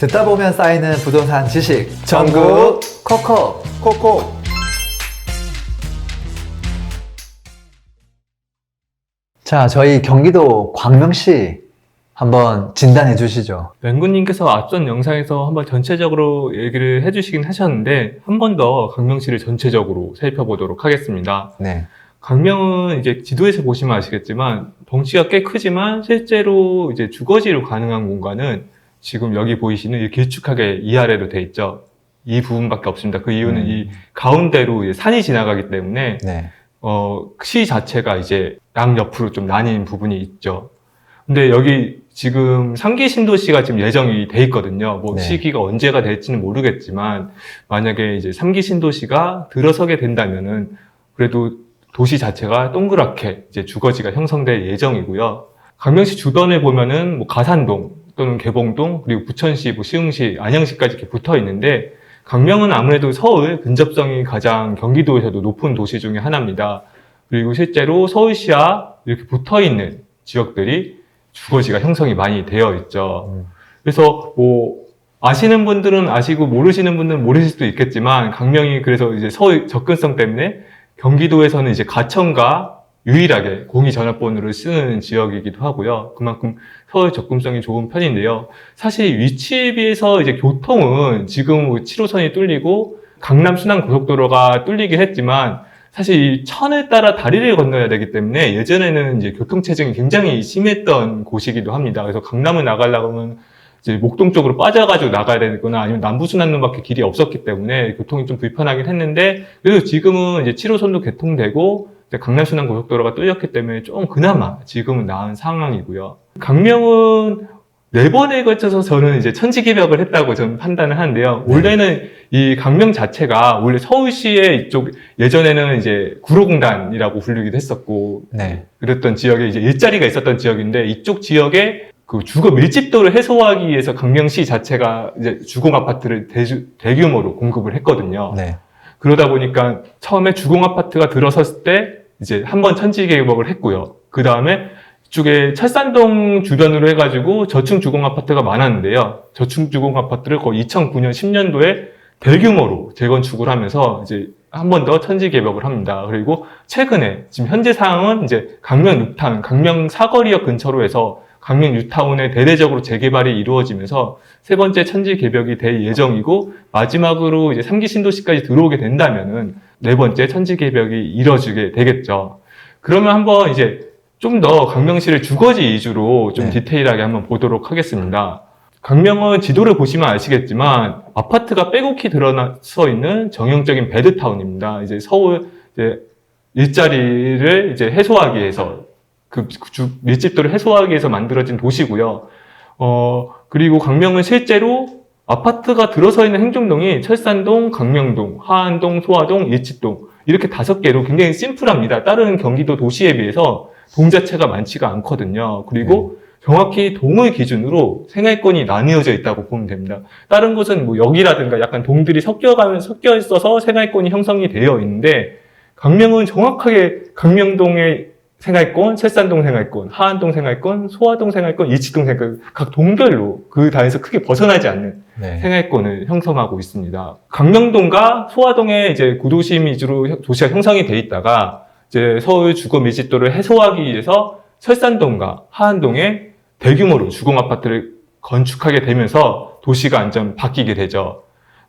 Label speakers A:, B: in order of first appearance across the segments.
A: 듣다 보면 쌓이는 부동산 지식 전국 코코. 자, 저희 경기도 광명시 한번 진단해 주시죠.
B: 맹구님께서 앞선 영상에서 한번 전체적으로 얘기를 해주시긴 하셨는데 한 번 더 강명시를 전체적으로 살펴보도록 하겠습니다.
A: 네.
B: 강명은 이제 지도에서 보시면 아시겠지만 덩치가 꽤 크지만 실제로 이제 주거지로 가능한 공간은 지금 여기 보이시는 이 길쭉하게 위아래로 돼 있죠. 이 부분밖에 없습니다. 그 이유는 이 가운데로 이제 산이 지나가기 때문에
A: 네.
B: 시 자체가 이제 양옆으로 좀 나뉜 부분이 있죠. 근데 여기 지금 3기 신도시가 지금 예정이 돼 있거든요. 뭐
A: 네.
B: 시기가 언제가 될지는 모르겠지만 만약에 이제 3기 신도시가 들어서게 된다면은 그래도 도시 자체가 동그랗게 이제 주거지가 형성될 예정이고요. 강명시 주변에 보면은 뭐 가산동 또는 개봉동 그리고 부천시, 뭐 시흥시, 안양시까지 이렇게 붙어 있는데 강명은 아무래도 서울 근접성이 가장 경기도에서도 높은 도시 중에 하나입니다. 그리고 실제로 서울시와 이렇게 붙어 있는 지역들이 주거지가 형성이 많이 되어 있죠. 그래서 뭐 아시는 분들은 아시고 모르시는 분들은 모르실 수도 있겠지만 강명이 그래서 이제 서울 접근성 때문에 경기도에서는 이제 가천과 유일하게 공의전화번호를 쓰는 지역이기도 하고요. 그만큼 서울 접근성이 좋은 편인데요. 사실 위치에 비해서 이제 교통은 지금 7호선이 뚫리고 강남 순환고속도로가 뚫리긴 했지만 사실 이 천을 따라 다리를 건너야 되기 때문에 예전에는 이제 교통체증이 굉장히 심했던 곳이기도 합니다. 그래서 강남을 나가려면 이제 목동 쪽으로 빠져가지고 나가야 되거나 아니면 남부순환로밖에 길이 없었기 때문에 교통이 좀 불편하긴 했는데 그래도 지금은 이제 7호선도 개통되고 강남순환고속도로가 뚫렸기 때문에 좀 그나마 지금은 나은 상황이고요. 강명은 4번에 걸쳐서 저는 이제 천지개벽을 했다고 저는 판단을 하는데요.
A: 네.
B: 원래는 이 강명 자체가 원래 서울시의 이쪽 예전에는 이제 구로공단이라고 불리기도 했었고
A: 네.
B: 그랬던 지역에 이제 일자리가 있었던 지역인데 이쪽 지역에 그 주거 밀집도를 해소하기 위해서 강명시 자체가 이제 주공 아파트를 대규모로 공급을 했거든요.
A: 네.
B: 그러다 보니까 처음에 주공 아파트가 들어섰을 때 이제 한번 천지개벽을 했고요. 그 다음에 이쪽에 철산동 주변으로 해가지고 저층 주공 아파트가 많았는데요. 저층 주공 아파트를 거의 2009년, 10년도에 대규모로 재건축을 하면서 이제 한 번 더 천지개벽을 합니다. 그리고 최근에 지금 현재 상황은 이제 강명 뉴타운, 강명 사거리역 근처로 해서 강명 뉴타운의 대대적으로 재개발이 이루어지면서 세 번째 천지개벽이 될 예정이고 마지막으로 이제 3기 신도시까지 들어오게 된다면은 네 번째 천지개벽이 이루어지게 되겠죠. 그러면 한번 이제 좀 더 강명시를 주거지 위주로 좀
A: 네.
B: 디테일하게 한번 보도록 하겠습니다. 강명은 지도를 보시면 아시겠지만 아파트가 빼곡히 드러서 있는 정형적인 베드타운입니다. 이제 서울 이제 일자리를 이제 해소하기 위해서 밀집도를 해소하기 위해서 만들어진 도시고요. 그리고 강명은 실제로 아파트가 들어서 있는 행정동이 철산동, 강명동, 하안동, 소화동, 일치동 이렇게 5개로 굉장히 심플합니다. 다른 경기도 도시에 비해서 동 자체가 많지가 않거든요. 그리고 정확히 동을 기준으로 생활권이 나뉘어져 있다고 보면 됩니다. 다른 곳은 뭐 여기라든가 약간 동들이 섞여 있어서 생활권이 형성이 되어 있는데 강명은 정확하게 강명동의 생활권, 철산동 생활권, 하안동 생활권, 소화동 생활권, 일치동 생활권 각 동별로 그 단에서 크게 벗어나지 않는
A: 네.
B: 생활권을 형성하고 있습니다. 강명동과 소화동의 이제 구도심 위주로 도시가 형성이 돼 있다가 이제 서울 주거 밀집도를 해소하기 위해서 철산동과 하안동에 대규모로 주공 아파트를 건축하게 되면서 도시가 완전 바뀌게 되죠.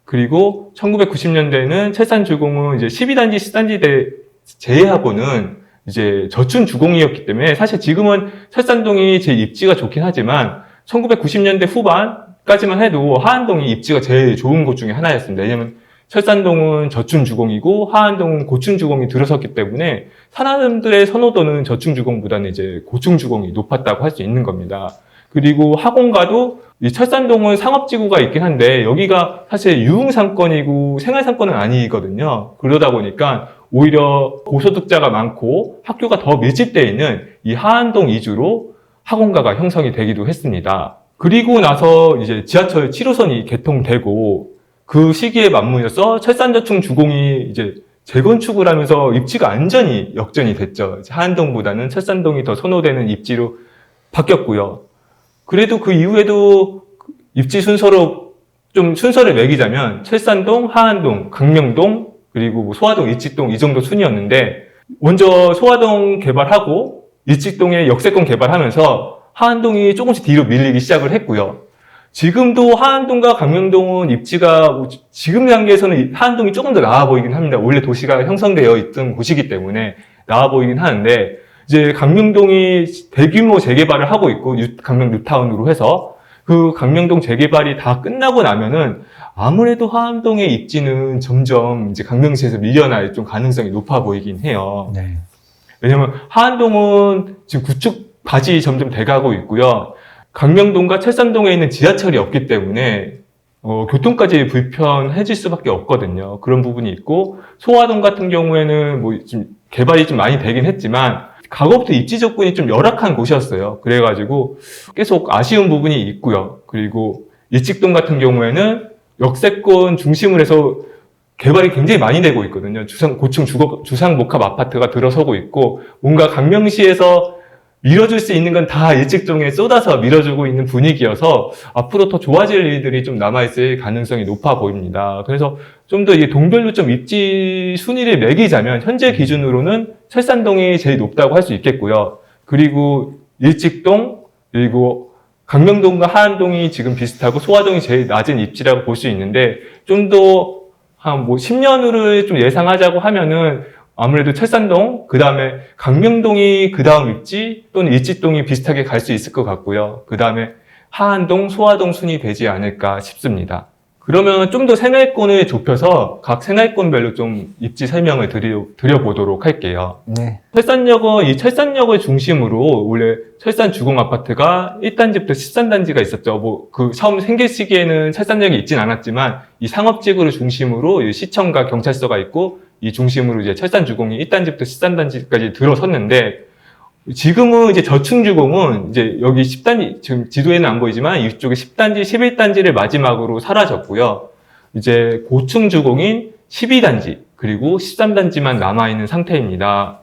B: 그리고 1990년대에는 철산 주공은 이제 12단지, 10단지대 제외하고는 이제 저층 주공이었기 때문에 사실 지금은 철산동이 제 입지가 좋긴 하지만 1990년대 후반까지만 해도 하안동이 입지가 제일 좋은 곳 중에 하나였습니다. 왜냐면 철산동은 저층 주공이고 하안동은 고층 주공이 들어섰기 때문에 사람들의 선호도는 저층 주공보다는 이제 고층 주공이 높았다고 할 수 있는 겁니다. 그리고 학원가도 이 철산동은 상업지구가 있긴 한데 여기가 사실 유흥상권이고 생활상권은 아니거든요. 그러다 보니까 오히려 고소득자가 많고 학교가 더 밀집되어 있는 이 하안동 위주로 학원가가 형성이 되기도 했습니다. 그리고 나서 이제 지하철 7호선이 개통되고 그 시기에 맞물려서 철산저층 주공이 이제 재건축을 하면서 입지가 완전히 역전이 됐죠. 하안동보다는 철산동이 더 선호되는 입지로 바뀌었고요. 그래도 그 이후에도 입지 순서로 좀 순서를 매기자면 철산동, 하안동, 강명동, 그리고 뭐 소화동, 일직동 이 정도 순이었는데 먼저 소화동 개발하고 일직동에 역세권 개발하면서 하안동이 조금씩 뒤로 밀리기 시작을 했고요. 지금도 하안동과 강명동은 입지가 뭐 지금 단계에서는 하안동이 조금 더 나아 보이긴 합니다. 원래 도시가 형성되어 있던 곳이기 때문에 나아 보이긴 하는데 이제 강명동이 대규모 재개발을 하고 있고 강명 뉴타운으로 해서 그 강명동 재개발이 다 끝나고 나면은 아무래도 하안동의 입지는 점점 이제 강명시에서 밀려날 좀 가능성이 높아 보이긴 해요.
A: 네.
B: 왜냐면 하안동은 지금 구축 바지 점점 돼가고 있고요. 강명동과 철산동에 있는 지하철이 없기 때문에 교통까지 불편해질 수밖에 없거든요. 그런 부분이 있고 소화동 같은 경우에는 뭐 좀 개발이 좀 많이 되긴 했지만 과거부터 입지 조건이 좀 열악한 곳이었어요. 그래가지고 계속 아쉬운 부분이 있고요. 그리고 일직동 같은 경우에는 역세권 중심으로 해서 개발이 굉장히 많이 되고 있거든요. 고층 주상복합 아파트가 들어서고 있고 뭔가 강명시에서 밀어줄 수 있는 건 다 일직동에 쏟아서 밀어주고 있는 분위기여서 앞으로 더 좋아질 일들이 좀 남아있을 가능성이 높아 보입니다. 그래서 좀 더 이 동별로 좀 입지 순위를 매기자면 현재 기준으로는 철산동이 제일 높다고 할 수 있겠고요. 그리고 일직동, 그리고 강명동과 하안동이 지금 비슷하고 소화동이 제일 낮은 입지라고 볼 수 있는데 좀 더 한 뭐 10년을 좀 예상하자고 하면은 아무래도 철산동, 그 다음에 강명동이 그 다음 입지 또는 일직동이 비슷하게 갈 수 있을 것 같고요. 그 다음에 하안동, 소화동 순이 되지 않을까 싶습니다. 그러면 좀 더 생활권을 좁혀서 각 생활권별로 좀 입지 설명을 드려보도록 할게요.
A: 네.
B: 이 철산역을 중심으로 원래 철산 주공 아파트가 1단지부터 13단지가 있었죠. 뭐, 처음 생길 시기에는 철산역이 있진 않았지만 이 상업지구를 중심으로 시청과 경찰서가 있고 이 중심으로 이제 철산 주공이 1단지부터 13단지까지 들어섰는데 지금은 이제 저층 주공은 이제 여기 10단지, 지금 지도에는 안 보이지만 이쪽에 10단지, 11단지를 마지막으로 사라졌고요. 이제 고층 주공인 12단지, 그리고 13단지만 남아있는 상태입니다.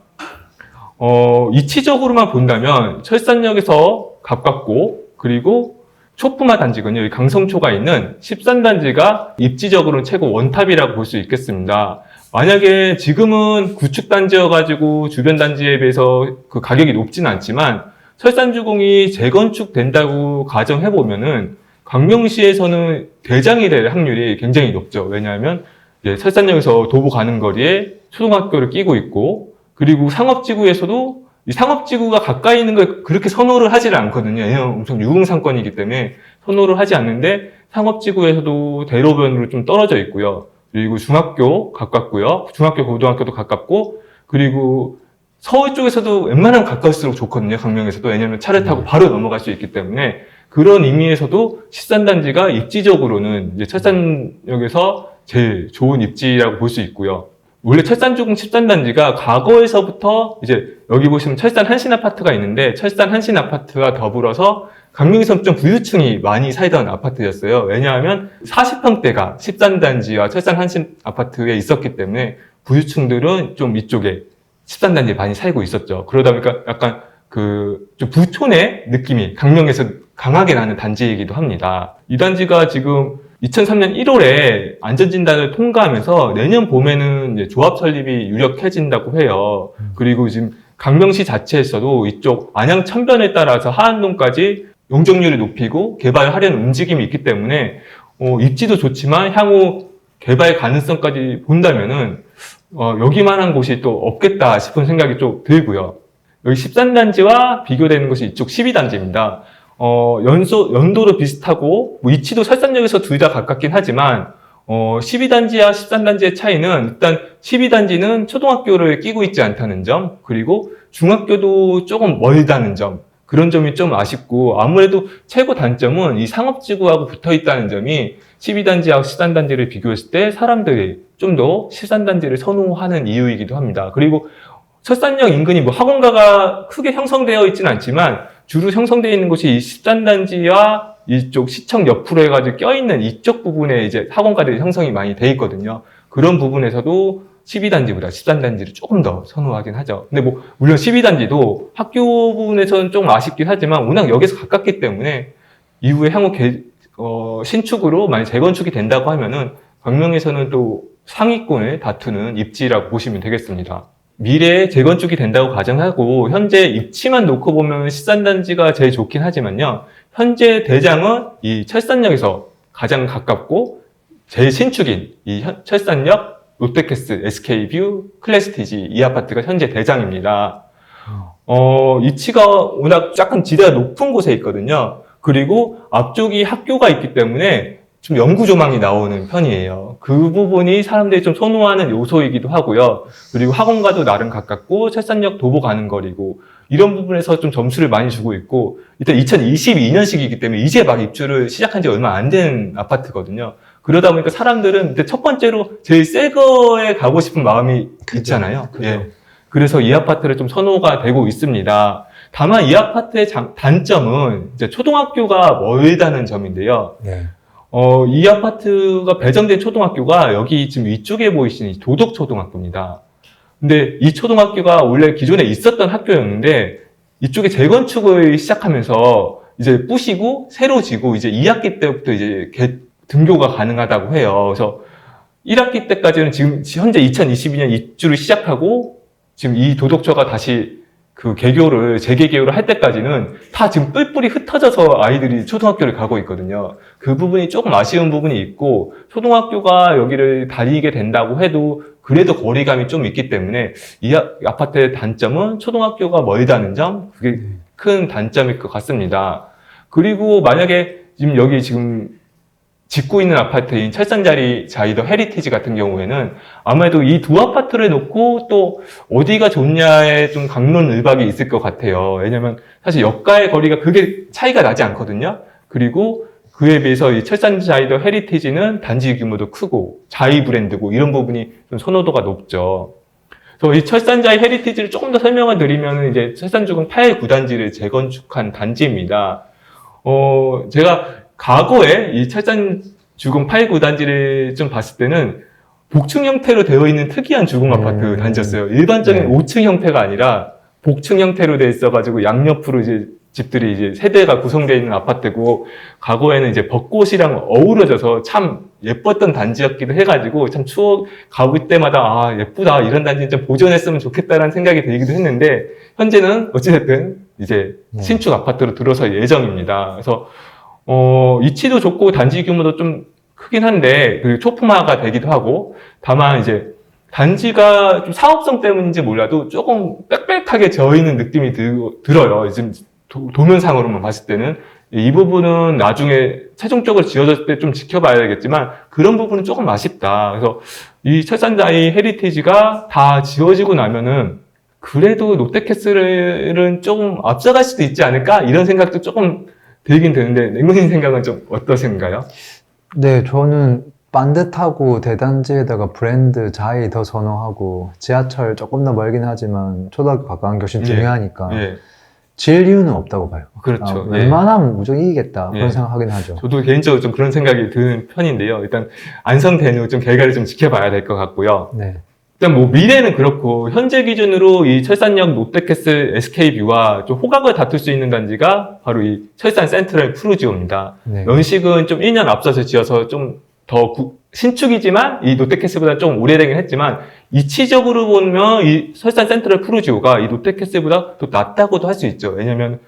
B: 이치적으로만 본다면 철산역에서 가깝고, 그리고 초품화 단지군요. 여기 강성초가 있는 13단지가 입지적으로는 최고 원탑이라고 볼 수 있겠습니다. 만약에 지금은 구축단지여가지고 주변 단지에 비해서 그 가격이 높지는 않지만 철산주공이 재건축된다고 가정해보면은 강명시에서는 대장이 될 확률이 굉장히 높죠. 왜냐하면 이제 철산역에서 도보 가는 거리에 초등학교를 끼고 있고 그리고 상업지구에서도 이 상업지구가 가까이 있는 걸 그렇게 선호를 하지를 않거든요. 얘는 엄청 유흥상권이기 때문에 선호를 하지 않는데 상업지구에서도 대로변으로 좀 떨어져 있고요. 그리고 중학교 가깝고요. 중학교, 고등학교도 가깝고 그리고 서울 쪽에서도 웬만하면 가까울수록 좋거든요. 강명에서도. 왜냐하면 차를 타고 바로 넘어갈 수 있기 때문에 그런 의미에서도 13단지가 입지적으로는 이제 철산역에서 제일 좋은 입지라고 볼 수 있고요. 원래 철산주공 13단지가 과거에서부터 이제 여기 보시면 철산 한신아파트가 있는데 철산 한신아파트와 더불어서 강명에서는 좀 부유층이 많이 살던 아파트였어요. 왜냐하면 40평대가 13단지와 철산 한신아파트에 있었기 때문에 부유층들은 좀 이쪽에 13단지에 많이 살고 있었죠. 그러다 보니까 약간 좀 부촌의 느낌이 강명에서 강하게 나는 단지이기도 합니다. 이 단지가 지금 2003년 1월에 안전진단을 통과하면서 내년 봄에는 이제 조합 설립이 유력해진다고 해요. 그리고 지금 강명시 자체에서도 이쪽 안양 천변에 따라서 하안동까지 용적률을 높이고 개발하려는 움직임이 있기 때문에 입지도 좋지만 향후 개발 가능성까지 본다면은 여기만한 곳이 또 없겠다 싶은 생각이 좀 들고요. 여기 13단지와 비교되는 것이 이쪽 12단지입니다. 연도도 비슷하고, 뭐 위치도 철산역에서 둘 다 가깝긴 하지만, 12단지와 13단지의 차이는 일단 12단지는 초등학교를 끼고 있지 않다는 점, 그리고 중학교도 조금 멀다는 점, 그런 점이 좀 아쉽고, 아무래도 최고 단점은 이 상업지구하고 붙어 있다는 점이 12단지하고 13단지를 비교했을 때 사람들이 좀 더 13단지를 선호하는 이유이기도 합니다. 그리고 철산역 인근이 뭐 학원가가 크게 형성되어 있지는 않지만 주로 형성되어 있는 곳이 이 13단지와 이쪽 시청 옆으로 해가지고 껴있는 이쪽 부분에 이제 학원가들이 형성이 많이 돼 있거든요. 그런 부분에서도 12단지보다 13단지를 조금 더 선호하긴 하죠. 근데 뭐 물론 12단지도 학교 부분에서는 좀 아쉽긴 하지만 워낙 역에서 가깝기 때문에 이후에 향후 신축으로 만약 재건축이 된다고 하면은 광명에서는 또 상위권을 다투는 입지라고 보시면 되겠습니다. 미래에 재건축이 된다고 가정하고 현재 입지만 놓고 보면 시산단지가 제일 좋긴 하지만요. 현재 대장은 이 철산역에서 가장 가깝고 제일 신축인 이 철산역, 롯데캐슬, SK뷰, 클래스티지 이 아파트가 현재 대장입니다. 위치가 워낙 약간 지대가 높은 곳에 있거든요. 그리고 앞쪽이 학교가 있기 때문에 좀 영구 조망이 나오는 편이에요. 그 부분이 사람들이 좀 선호하는 요소이기도 하고요. 그리고 학원과도 나름 가깝고 철산역 도보 가는 거리고 이런 부분에서 좀 점수를 많이 주고 있고 일단 2022년식이기 때문에 이제 막 입주를 시작한 지 얼마 안 된 아파트거든요. 그러다 보니까 사람들은 일단 첫 번째로 제일 새 거에 가고 싶은 마음이 있잖아요.
A: 그죠.
B: 예. 그래서 이 아파트를 좀 선호가 되고 있습니다. 다만 이 아파트의 단점은 이제 초등학교가 멀다는 점인데요.
A: 네.
B: 이 아파트가 배정된 초등학교가 여기 지금 이쪽에 보이시는 도덕초등학교입니다. 근데 이 초등학교가 원래 기존에 있었던 학교였는데 이쪽에 재건축을 시작하면서 이제 부시고 새로 지고 이제 2학기 때부터 이제 등교가 가능하다고 해요. 그래서 1학기 때까지는 지금 현재 2022년 입주를 시작하고 지금 이 도덕초가 다시 그 재개교를 할 때까지는 다 지금 뿔뿔이 흩어져서 아이들이 초등학교를 가고 있거든요. 그 부분이 조금 아쉬운 부분이 있고, 초등학교가 여기를 다니게 된다고 해도 그래도 거리감이 좀 있기 때문에 이 아파트의 단점은 초등학교가 멀다는 점, 그게 큰 단점일 것 같습니다. 그리고 만약에 지금 짓고 있는 아파트인 철산자리 자이더 헤리티지 같은 경우에는 아무래도 이 두 아파트를 놓고 또 어디가 좋냐에 좀 강론을박이 있을 것 같아요. 왜냐면 사실 역가의 거리가 그게 차이가 나지 않거든요. 그리고 그에 비해서 이 철산자이더 헤리티지는 단지 규모도 크고 자이 브랜드고 이런 부분이 좀 선호도가 높죠. 그래서 이 철산자이 헤리티지를 조금 더 설명을 드리면 이제 철산주공 8구단지를 재건축한 단지입니다. 제가 과거에 이 철산 주공 8구단지를 좀 봤을 때는 복층 형태로 되어 있는 특이한 주공 아파트 단지였어요. 일반적인 5층 형태가 아니라 복층 형태로 되어 있어가지고 양옆으로 이제 집들이 이제 세대가 구성되어 있는 아파트고, 과거에는 이제 벚꽃이랑 어우러져서 참 예뻤던 단지였기도 해가지고 참 추억 가볼 때마다 아 예쁘다, 이런 단지 좀 보존했으면 좋겠다라는 생각이 들기도 했는데, 현재는 어찌됐든 이제 신축 아파트로 들어설 예정입니다. 그래서 위치도 좋고 단지 규모도 좀 크긴 한데 그리고 초품화가 되기도 하고, 다만 이제 단지가 좀 사업성 때문인지 몰라도 조금 빽빽하게 져 있는 느낌이 들어요. 지금 도면상으로만 봤을 때는. 이 부분은 나중에 최종적으로 지어졌을 때 좀 지켜봐야 되겠지만 그런 부분은 조금 아쉽다. 그래서 이 철산자이 헤리티지가 다 지어지고 나면은 그래도 롯데캐슬은 조금 앞서갈 수도 있지 않을까? 이런 생각도 조금 들긴 드는데, 맹근님 생각은 좀 어떠신가요?
A: 네, 저는 반듯하고 대단지에다가 브랜드 자이 더 선호하고, 지하철 조금 더 멀긴 하지만 초등학교 가까운 교실 중요하니까
B: 예.
A: 질 이유는 없다고 봐요.
B: 그렇죠. 예.
A: 웬만하면 무조건 이기겠다, 그런
B: 예.
A: 생각하긴 하죠.
B: 저도 개인적으로 좀 그런 생각이 드는 편인데요. 일단 안성된 후 좀 결과를 좀 지켜봐야 될 것 같고요.
A: 네.
B: 일단 뭐 미래는 그렇고, 현재 기준으로 이 철산역 롯데캐슬 SK뷰와 좀 호각을 다툴 수 있는 단지가 바로 이 철산 센트럴 푸르지오입니다.
A: 네.
B: 연식은 좀 1년 앞서서 지어서 좀 더 신축이지만 이 롯데캐슬보다 좀 오래되긴 했지만, 이치적으로 보면 이 철산 센트럴 푸르지오가 이 롯데캐슬보다 더 낫다고도 할 수 있죠. 왜냐면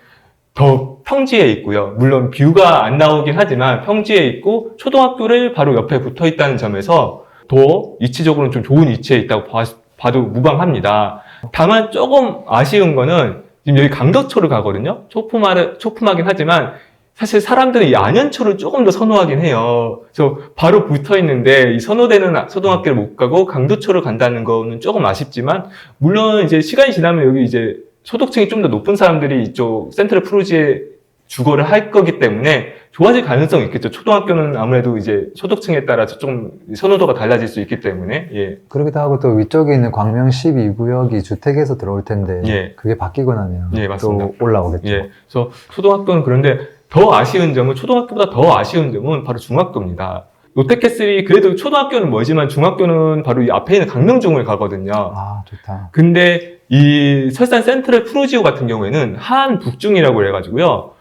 B: 더 평지에 있고요. 물론 뷰가 안 나오긴 하지만 평지에 있고 초등학교를 바로 옆에 붙어 있다는 점에서 더 위치적으로는 좀 좋은 위치에 있다고 봐도 무방합니다. 다만 조금 아쉬운 거는 지금 여기 강덕초를 가거든요. 초품하긴 하지만 사실 사람들은 이 안현초를 조금 더 선호하긴 해요. 그래서 바로 붙어 있는데 이 선호되는 초등학교를 못 가고 강덕초를 간다는 거는 조금 아쉽지만, 물론 이제 시간이 지나면 여기 이제 소득층이 좀 더 높은 사람들이 이쪽 센트럴 푸르지에 주거를 할 거기 때문에 좋아질 가능성이 있겠죠. 초등학교는 아무래도 이제 소득층에 따라서 좀 선호도가 달라질 수 있기 때문에. 예.
A: 그러기도 하고 또 위쪽에 있는 광명 12구역이 주택에서 들어올 텐데
B: 예.
A: 그게 바뀌고 나면
B: 예, 맞습니다.
A: 또 올라오겠죠.
B: 예. 그래서 초등학교는 그런데 더 아쉬운 점은, 초등학교보다 더 아쉬운 점은 바로 중학교입니다. 롯데캐슬이 그래도 초등학교는 멀지만 중학교는 바로 이 앞에 있는 강명중을 가거든요.
A: 아, 좋다.
B: 근데 이 설산 센트럴 푸르지오 같은 경우에는 한 북중이라고 해가지고요.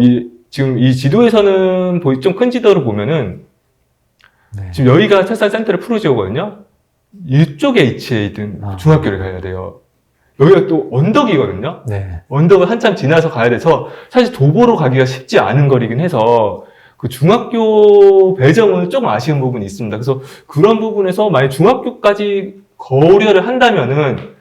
B: 이 지금 이 지도에서는 좀 큰 지도로 보면은
A: 네.
B: 지금 여기가 철산 센트럴 푸르지오거든요. 이쪽에 위치해 있던 중학교를 가야 돼요. 여기가 또 언덕이거든요.
A: 네.
B: 언덕을 한참 지나서 가야 돼서 사실 도보로 가기가 쉽지 않은 거리긴 해서 그 중학교 배정은 조금 아쉬운 부분이 있습니다. 그래서 그런 부분에서 만약 중학교까지 고려를 한다면은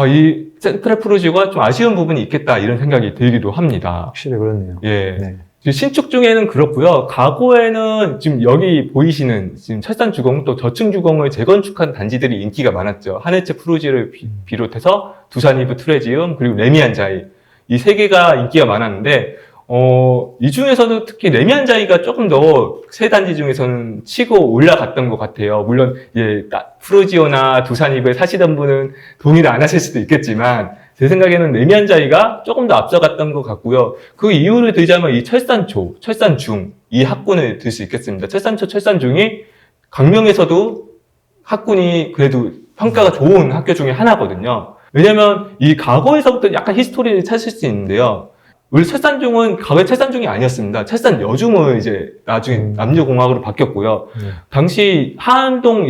B: 이 센트럴 푸르지오가 좀 아쉬운 부분이 있겠다 이런 생각이 들기도 합니다.
A: 확실히 그렇네요.
B: 예.
A: 네.
B: 신축 중에는 그렇고요. 과거에는 지금 여기 보이시는 지금 철산 주공 또 저층 주공을 재건축한 단지들이 인기가 많았죠. 하네체 푸르지를 비롯해서 두산 이브 트레지움 그리고 레미안자이 이 세 개가 인기가 많았는데 이 중에서도 특히 레미안자이가 조금 더 세 단지 중에서는 치고 올라갔던 것 같아요. 물론 푸르지오나 두산 이브에 사시던 분은 동의를 안 하실 수도 있겠지만 제 생각에는 레미안자이가 조금 더 앞서갔던 것 같고요. 그 이유를 들자면 이 철산초, 철산중 이 학군을 들 수 있겠습니다. 철산초, 철산중이 강명에서도 학군이 그래도 평가가 좋은 학교 중에 하나거든요. 왜냐면 이 과거에서부터 약간 히스토리를 찾을 수 있는데요. 우리 철산중은 과거에 철산중이 아니었습니다. 철산여중을 이제 나중에 남녀공학으로 바뀌었고요. 당시 하안동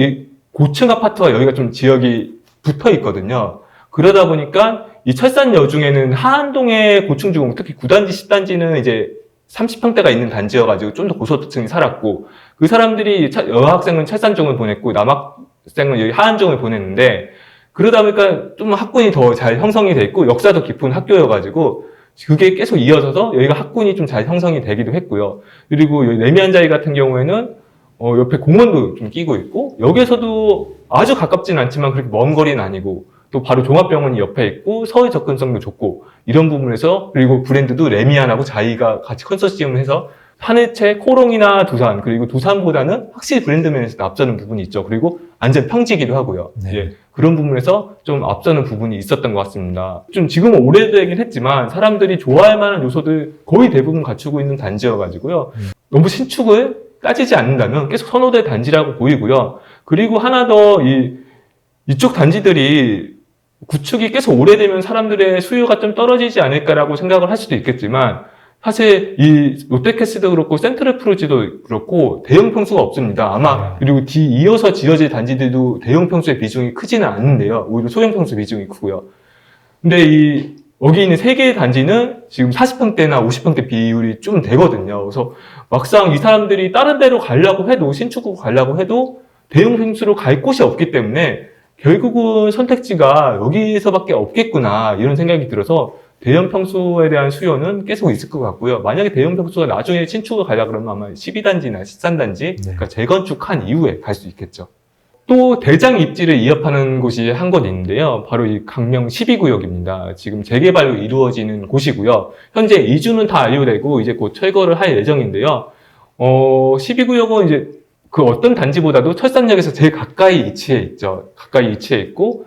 B: 고층 아파트와 여기가 좀 지역이 붙어 있거든요. 그러다 보니까 이 철산여중에는 하안동의 고층주공, 특히 9단지, 10단지는 이제 30평대가 있는 단지여가지고 좀 더 고소득층이 살았고, 그 사람들이 여학생은 철산중을 보냈고, 남학생은 여기 하안중을 보냈는데, 그러다 보니까 좀 학군이 더 잘 형성이 돼 있고, 역사도 깊은 학교여가지고, 그게 계속 이어져서 여기가 학군이 좀 잘 형성이 되기도 했고요. 그리고 레미안자이 같은 경우에는, 옆에 공원도 좀 끼고 있고, 여기에서도 아주 가깝진 않지만 그렇게 먼 거리는 아니고, 또 바로 종합병원이 옆에 있고 서울 접근성도 좋고 이런 부분에서 그리고 브랜드도 레미안하고 자이가 같이 컨소시엄을 해서 하네체, 코롱이나 두산 그리고 두산보다는 확실히 브랜드 면에서 앞서는 부분이 있죠. 그리고 안전 평지기도 하고요.
A: 네.
B: 예, 그런 부분에서 좀 앞서는 부분이 있었던 것 같습니다. 좀 지금은 오래되긴 했지만 사람들이 좋아할 만한 요소들 거의 대부분 갖추고 있는 단지여가지고요. 너무 신축을 따지지 않는다면 계속 선호될 단지라고 보이고요. 그리고 하나 더 이쪽 단지들이 구축이 계속 오래되면 사람들의 수요가 좀 떨어지지 않을까라고 생각을 할 수도 있겠지만 사실 이 롯데캐슬도 그렇고 센트럴 푸르지도 그렇고 대형 평수가 없습니다. 아마 그리고 이어서 지어질 단지들도 대형 평수의 비중이 크지는 않는데요. 오히려 소형 평수 비중이 크고요. 근데 여기 있는 세 개의 단지는 지금 40평대나 50평대 비율이 좀 되거든요. 그래서 막상 이 사람들이 다른 데로 가려고 해도 신축으로 가려고 해도 대형 평수로 갈 곳이 없기 때문에 결국은 선택지가 여기서밖에 없겠구나 이런 생각이 들어서 대형 평수에 대한 수요는 계속 있을 것 같고요. 만약에 대형 평수가 나중에 신축을 가려고 그러면 아마 12단지나 13단지 그러니까 재건축한 이후에 갈 수 있겠죠. 또 대장 입지를 이어파는 곳이 한 곳 있는데요. 바로 이 강명 12구역입니다. 지금 재개발로 이루어지는 곳이고요. 현재 이주는 다 완료되고 이제 곧 철거를 할 예정인데요. 12구역은 이제 그 어떤 단지보다도 철산역에서 제일 가까이 위치해 있죠. 가까이 위치해 있고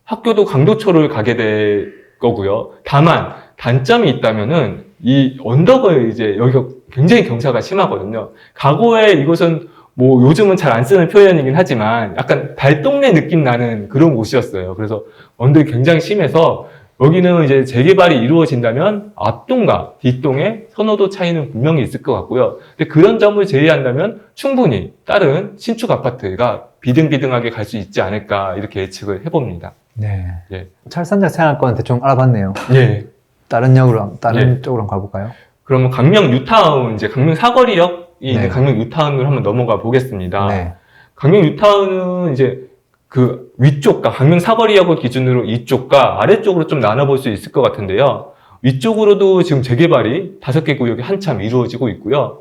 B: 학교도 강도초를 가게 될 거고요. 다만 단점이 있다면은 이 언덕을 이제 여기가 굉장히 경사가 심하거든요. 과거에 이곳은 뭐 요즘은 잘 안 쓰는 표현이긴 하지만 약간 달동네 느낌 나는 그런 곳이었어요. 그래서 언덕이 굉장히 심해서 여기는 이제 재개발이 이루어진다면 앞동과 뒷동의 선호도 차이는 분명히 있을 것 같고요. 근데 그런 점을 제외한다면 충분히 다른 신축 아파트가 비등비등하게 갈 수 있지 않을까 이렇게 예측을 해봅니다.
A: 네.
B: 예.
A: 철산역 생활권 대충 알아봤네요.
B: 예.
A: 다른 쪽으로 한번 가볼까요?
B: 그러면 강명 뉴타운, 이제 강명 사거리역이 있는
A: 네.
B: 강명 뉴타운으로 한번 넘어가 보겠습니다.
A: 네.
B: 강명 뉴타운은 이제 그 위쪽과 강명 사거리역을 기준으로 이쪽과 아래쪽으로 좀 나눠볼 수 있을 것 같은데요. 위쪽으로도 지금 재개발이 5개 구역이 한참 이루어지고 있고요.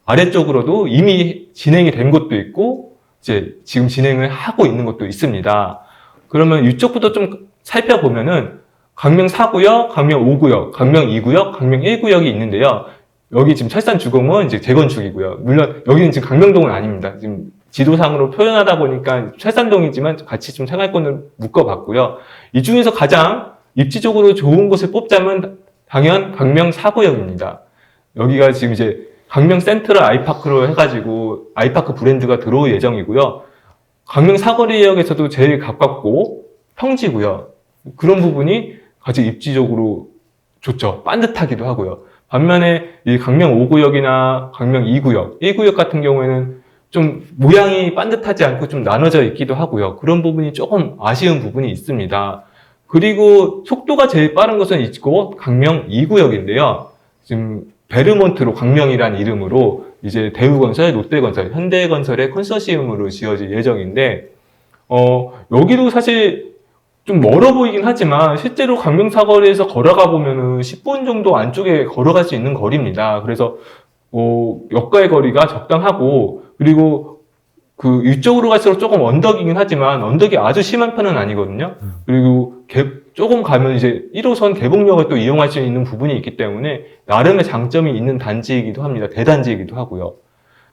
B: 아래쪽으로도 이미 진행이 된 곳도 있고 이제 지금 진행을 하고 있는 곳도 있습니다. 그러면 이쪽부터 좀 살펴보면은 강명 4구역, 강명 5구역, 강명 2구역, 강명 1구역이 있는데요. 여기 지금 철산주공은 이제 재건축이고요. 물론 여기는 지금 강명동은 아닙니다. 지금 지도상으로 표현하다 보니까 철산동이지만 같이 좀 생활권을 묶어봤고요. 이 중에서 가장 입지적으로 좋은 곳을 뽑자면 당연 강명 4구역입니다. 여기가 지금 이제 강명 센트럴 아이파크로 해가지고 아이파크 브랜드가 들어올 예정이고요. 강명 사거리역에서도 제일 가깝고 평지고요. 그런 부분이 아주 입지적으로 좋죠. 반듯하기도 하고요. 반면에 이 강명 5구역이나 강명 2구역, 1구역 같은 경우에는 좀 모양이 반듯하지 않고 좀 나눠져 있기도 하고요. 그런 부분이 조금 아쉬운 부분이 있습니다. 그리고 속도가 제일 빠른 것은 있고 강명 2구역인데요. 지금 베르몬트로 강명이란 이름으로 이제 대우건설, 롯데건설, 현대건설의 컨소시엄으로 지어질 예정인데 여기도 사실 좀 멀어 보이긴 하지만 실제로 강명 사거리에서 걸어가 보면은 10분 정도 안쪽에 걸어갈 수 있는 거리입니다. 그래서 역과의 거리가 적당하고 그리고 그 위쪽으로 갈수록 조금 언덕이긴 하지만 언덕이 아주 심한 편은 아니거든요. 그리고 조금 가면 이제 1호선 개봉역을 또 이용할 수 있는 부분이 있기 때문에 나름의 장점이 있는 단지이기도 합니다. 대단지이기도 하고요.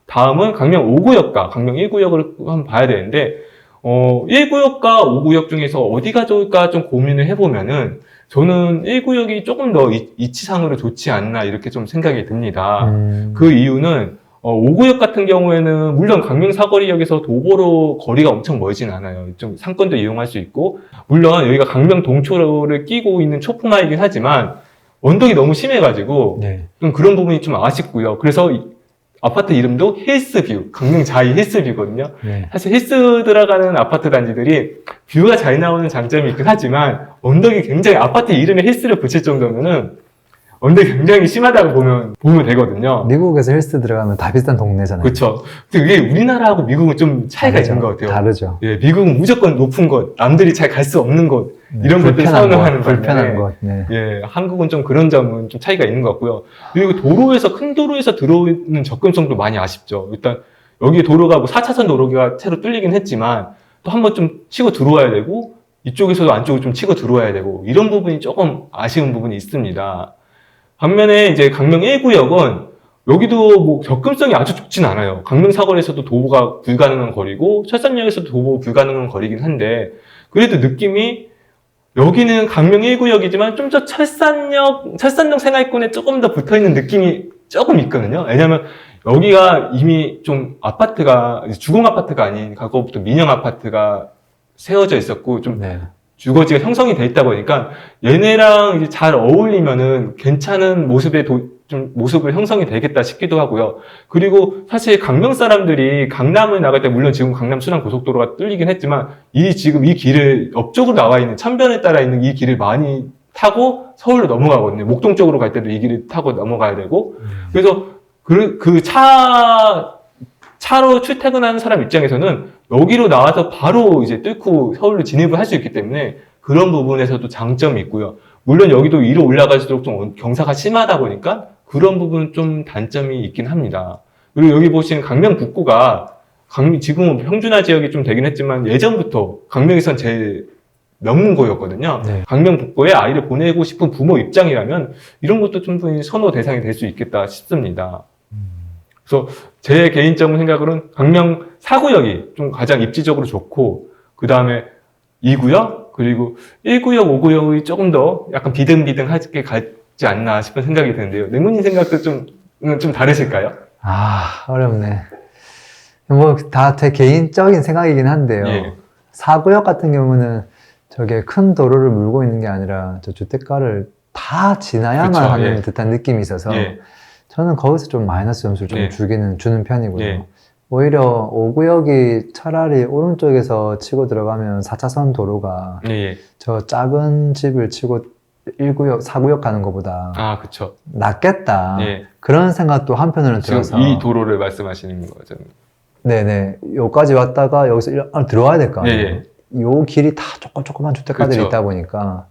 B: 다음은 강명 5구역과 강명 1구역을 한번 봐야 되는데 1구역과 5구역 중에서 어디가 좋을까 좀 고민을 해보면은 저는 1구역이 조금 더 이치상으로 좋지 않나 이렇게 좀 생각이 듭니다. 그 이유는 5구역 같은 경우에는 물론 강명 사거리역에서 도보로 거리가 엄청 멀진 않아요. 좀 상권도 이용할 수 있고 물론 여기가 강명 동초를 끼고 있는 초품화이긴 하지만 언덕이 너무 심해가지고
A: 네.
B: 좀 그런 부분이 좀 아쉽고요. 그래서 아파트 이름도 힐스뷰, 강명 자이 힐스뷰거든요.
A: 네.
B: 사실 힐스 들어가는 아파트 단지들이 뷰가 잘 나오는 장점이 있긴 하지만 언덕이 굉장히 아파트 이름에 힐스를 붙일 정도면은 언덕이 굉장히 심하다고 보면 되거든요.
A: 미국에서 헬스 들어가면 다 비슷한 동네잖아요.
B: 그렇죠. 근데 이게 우리나라하고 미국은 좀 차이가
A: 다르죠.
B: 있는 것 같아요.
A: 다르죠.
B: 예, 미국은 무조건 높은 곳, 남들이 잘 갈 수 없는 곳 이런 것들
A: 불편한
B: 선호하는
A: 것, 불편한
B: 반면에
A: 것. 네.
B: 예, 한국은 좀 그런 점은 좀 차이가 있는 것 같고요. 그리고 큰 도로에서 들어오는 접근성도 많이 아쉽죠. 일단 여기 도로가 뭐 4차선 도로가 채로 뚫리긴 했지만 또 한번 좀 치고 들어와야 되고 이쪽에서도 안쪽을 좀 치고 들어와야 되고 이런 부분이 조금 아쉬운 부분이 있습니다. 반면에 이제 강명 1구역은 여기도 뭐 접근성이 아주 좋진 않아요. 강명 사거리에서도 도보가 불가능한 거리고 철산역에서도 도보 불가능한 거리긴 한데 그래도 느낌이 여기는 강명 1구역이지만 좀 더 철산동 생활권에 조금 더 붙어있는 느낌이 조금 있거든요. 왜냐면 여기가 이미 좀 아파트가 주공 아파트가 아닌 과거부터 민영 아파트가 세워져 있었고 좀
A: 네.
B: 주거지가 형성이 돼 있다 보니까 얘네랑 이제 잘 어울리면은 괜찮은 모습을 형성이 되겠다 싶기도 하고요. 그리고 사실 강명 사람들이 강남을 나갈 때 물론 지금 강남 순환 고속도로가 뚫리긴 했지만 지금 이 길을 옆쪽으로 나와 있는 천변에 따라 있는 이 길을 많이 타고 서울로 넘어가거든요. 목동 쪽으로 갈 때도 이 길을 타고 넘어가야 되고 그래서 차로 출퇴근하는 사람 입장에서는 여기로 나와서 바로 이제 뚫고 서울로 진입을 할 수 있기 때문에 그런 부분에서도 장점이 있고요. 물론 여기도 위로 올라갈수록 좀 경사가 심하다 보니까 그런 부분은 좀 단점이 있긴 합니다. 그리고 여기 보시는 강명 북구가 지금은 평준화 지역이 좀 되긴 했지만 예전부터 강명에선 제일 명문고였거든요.
A: 네.
B: 강명 북구에 아이를 보내고 싶은 부모 입장이라면 이런 것도 충분히 선호 대상이 될 수 있겠다 싶습니다. 그래서 제 개인적인 생각으로는 강명 4구역이 좀 가장 입지적으로 좋고 그 다음에 2구역 그리고 1구역, 5구역이 조금 더 약간 비등비등하게 가지 않나 싶은 생각이 드는데요. 능훈이 생각도 좀 다르실까요?
A: 어렵네. 뭐 다 제 개인적인 생각이긴 한데요.
B: 예.
A: 4구역 같은 경우는 저게 큰 도로를 물고 있는 게 아니라 저 주택가를 다 지나야만
B: 그쵸,
A: 하는
B: 예.
A: 듯한 느낌이 있어서
B: 예.
A: 저는 거기서 좀 마이너스 점수를 좀
B: 예.
A: 주는 편이고요.
B: 예.
A: 오히려 5구역이 차라리 오른쪽에서 치고 들어가면 4차선 도로가
B: 예.
A: 저 작은 집을 치고 1구역, 4구역 가는 것보다
B: 아, 그쵸.
A: 낫겠다.
B: 예.
A: 그런 생각도 한편으로는
B: 지금
A: 들어서
B: 이 도로를 말씀하시는 거죠.
A: 네네. 여기까지 왔다가 여기서 들어와야 될 거 아니에요.
B: 예.
A: 요 길이 다 조그만 주택가들이
B: 그쵸.
A: 있다 보니까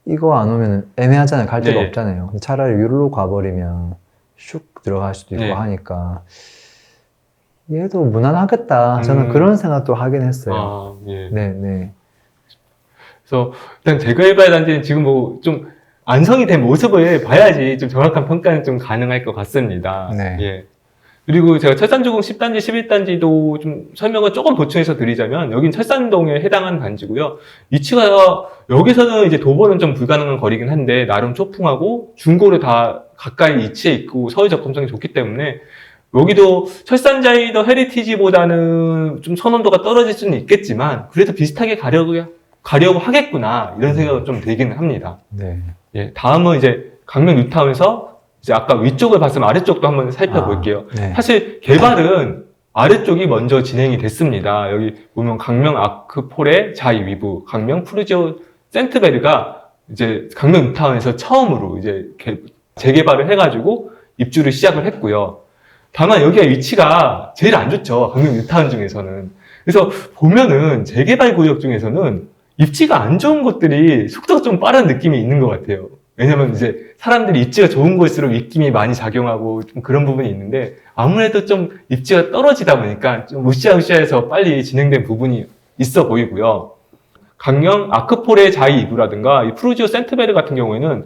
A: 이거 안 오면 애매하잖아요. 갈 데가
B: 예.
A: 없잖아요. 차라리 위로 가버리면 슉 들어갈 수도 있고
B: 예.
A: 하니까 얘도 무난하겠다. 저는 그런 생각도 하긴 했어요.
B: 아, 예.
A: 네네.
B: 그래서 일단 재개발 단지는 지금 뭐 좀 완성이 된 모습을 봐야지 좀 정확한 평가는 좀 가능할 것 같습니다.
A: 네.
B: 예. 그리고 제가 철산주공 10단지, 11단지도 좀 설명을 조금 보충해서 드리자면 여긴 철산동에 해당하는 단지고요. 위치가 여기서는 이제 도보는 좀 불가능한 거리긴 한데 나름 초풍하고 중고를 다 가까이 위치해 있고 서울 접근성이 좋기 때문에 여기도 철산자이더 헤리티지보다는 좀 선호도가 떨어질 수는 있겠지만 그래도 비슷하게 가려고 하겠구나 이런 생각은 좀 들기는 합니다.
A: 네.
B: 예, 다음은 이제 강명 뉴타운에서 이제 아까 위쪽을 봤으면 아래쪽도 한번 살펴볼게요.
A: 네.
B: 사실 개발은 아래쪽이 먼저 진행이 됐습니다. 여기 보면 강명 아크폴의 자이 위브, 강명 푸르지오 센트베르가 이제 강명 뉴타운에서 처음으로 이제 재개발을 해가지고 입주를 시작을 했고요. 다만 여기가 위치가 제일 안 좋죠. 강명 뉴타운 중에서는. 그래서 보면은 재개발 구역 중에서는 입지가 안 좋은 곳들이 속도가 좀 빠른 느낌이 있는 것 같아요. 왜냐면 이제 사람들이 입지가 좋은 곳일수록 입김이 많이 작용하고 좀 그런 부분이 있는데 아무래도 좀 입지가 떨어지다 보니까 좀 으쌰으쌰해서 빨리 진행된 부분이 있어 보이고요. 강명 아크폴의 자이 이브라든가 이 프루지오 센트베르 같은 경우에는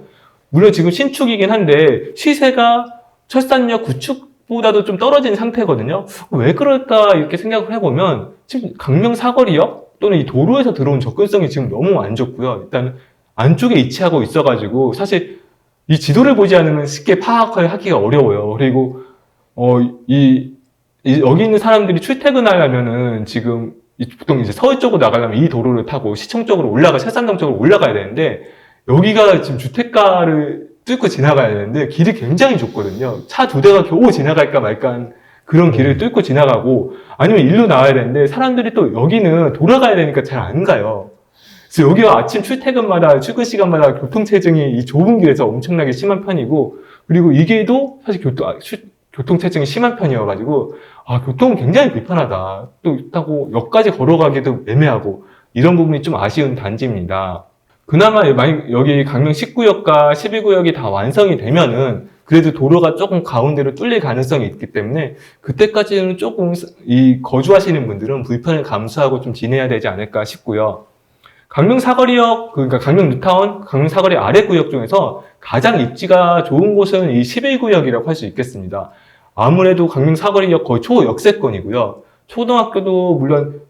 B: 물론 지금 신축이긴 한데 시세가 철산역 구축보다도 좀 떨어진 상태거든요. 왜 그럴까 이렇게 생각을 해보면 지금 강명 사거리역 또는 이 도로에서 들어온 접근성이 지금 너무 안 좋고요. 일단 안쪽에 위치하고 있어가지고 사실 이 지도를 보지 않으면 쉽게 파악을 하기가 어려워요. 그리고 여기 있는 사람들이 출퇴근하려면은 지금 보통 이제 서울 쪽으로 나가려면 이 도로를 타고 시청 쪽으로 철산동 쪽으로 올라가야 되는데 여기가 지금 주택가를 뚫고 지나가야 되는데 길이 굉장히 좁거든요. 차 2대가 겨우 지나갈까 말까 한 그런 길을 뚫고 지나가고 아니면 일로 나와야 되는데 사람들이 또 여기는 돌아가야 되니까 잘 안 가요. 그래서 여기가 아침 출퇴근 시간마다 교통체증이 이 좁은 길에서 엄청나게 심한 편이고, 그리고 이 길도 사실 교통체증이 심한 편이어가지고, 교통은 굉장히 불편하다. 또 있다고 역까지 걸어가기도 애매하고, 이런 부분이 좀 아쉬운 단지입니다. 그나마 만약 여기 강명 19역과 12구역이 다 완성이 되면은, 그래도 도로가 조금 가운데로 뚫릴 가능성이 있기 때문에, 그때까지는 조금 이 거주하시는 분들은 불편을 감수하고 좀 지내야 되지 않을까 싶고요. 강명 사거리역, 그러니까 강명 뉴타운, 강명 사거리 아래 구역 중에서 가장 입지가 좋은 곳은 이 11구역이라고 할 수 있겠습니다. 아무래도 강명 사거리역 거의 초역세권이고요. 초등학교도 물론